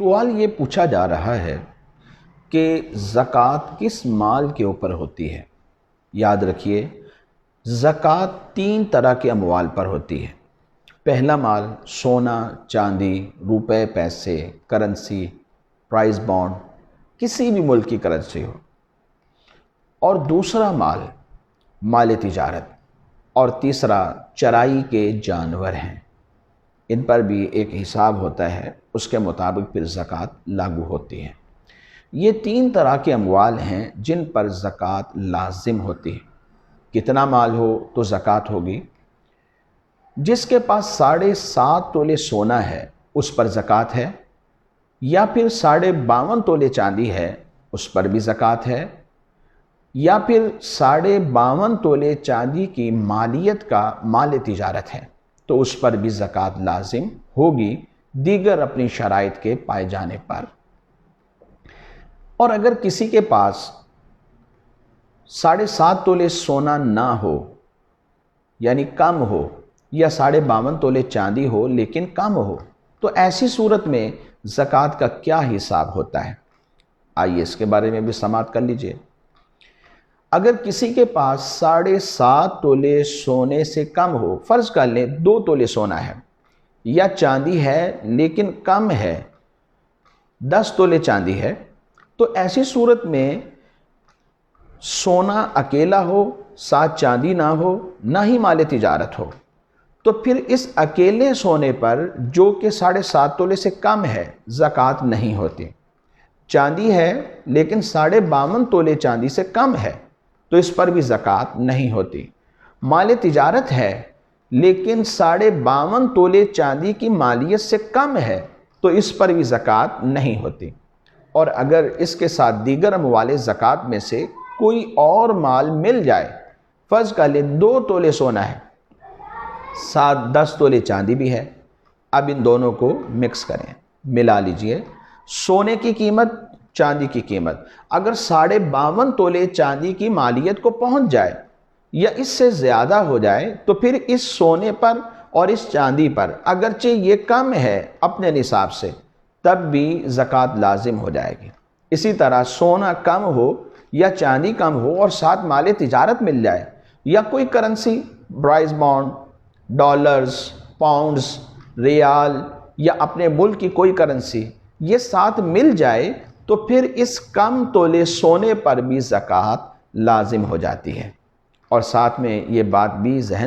سوال یہ پوچھا جا رہا ہے کہ زکوٰۃ کس مال کے اوپر ہوتی ہے؟ یاد رکھیے، زکوٰۃ 3 طرح کے اموال پر ہوتی ہے۔ پہلا مال سونا، چاندی، روپے، پیسے، کرنسی، پرائز بانڈ، کسی بھی ملک کی کرنسی ہو۔ اور دوسرا مال مال تجارت، اور تیسرا چرائی کے جانور ہیں۔ ان پر بھی ایک حساب ہوتا ہے، اس کے مطابق پھر زکوٰۃ لاگو ہوتی ہے۔ یہ 3 طرح کے اموال ہیں جن پر زکوٰۃ لازم ہوتی ہے۔ کتنا مال ہو تو زکوٰۃ ہوگی؟ جس کے پاس 7.5 تولے سونا ہے اس پر زکوٰۃ ہے، یا پھر 52.5 تولے چاندی ہے اس پر بھی زکوٰۃ ہے، یا پھر 52.5 تولے چاندی کی مالیت کا مال تجارت ہے تو اس پر بھی زکوٰۃ لازم ہوگی، دیگر اپنی شرائط کے پائے جانے پر۔ اور اگر کسی کے پاس 7.5 تولے سونا نہ ہو، یعنی کم ہو، یا 52.5 تولے چاندی ہو لیکن کم ہو، تو ایسی صورت میں زکوٰۃ کا کیا حساب ہوتا ہے؟ آئیے اس کے بارے میں بھی سماعت کر لیجئے۔ اگر کسی کے پاس 7.5 تولے سونے سے کم ہو، فرض کر لیں 2 تولے سونا ہے، یا چاندی ہے لیکن کم ہے، 10 تولے چاندی ہے، تو ایسی صورت میں سونا اکیلا ہو، ساتھ چاندی نہ ہو، نہ ہی مال تجارت ہو، تو پھر اس اکیلے سونے پر جو کہ 7.5 تولے سے کم ہے زکوٰۃ نہیں ہوتی۔ چاندی ہے لیکن 52.5 تولے چاندی سے کم ہے تو اس پر بھی زکوٰۃ نہیں ہوتی۔ مال تجارت ہے لیکن 52.5 تولے چاندی کی مالیت سے کم ہے تو اس پر بھی زکوٰۃ نہیں ہوتی۔ اور اگر اس کے ساتھ دیگر اموال زکوٰۃ میں سے کوئی اور مال مل جائے، فرض کر لیں 2 تولے سونا ہے، ساتھ 10 تولے چاندی بھی ہے، اب ان دونوں کو مکس کریں، ملا لیجئے۔ سونے کی قیمت، چاندی کی قیمت اگر 52.5 تولے چاندی کی مالیت کو پہنچ جائے یا اس سے زیادہ ہو جائے تو پھر اس سونے پر اور اس چاندی پر اگرچہ یہ کم ہے اپنے نصاب سے، تب بھی زکوٰۃ لازم ہو جائے گی۔ اسی طرح سونا کم ہو یا چاندی کم ہو اور ساتھ مال تجارت مل جائے، یا کوئی currency, prize bond, dollars, pounds, ریال، یا اپنے ملک کی کوئی کرنسی، یہ ساتھ مل جائے تو پھر اس کم تولے سونے پر بھی زکوٰۃ لازم ہو جاتی ہے۔ اور ساتھ میں یہ بات بھی ذہن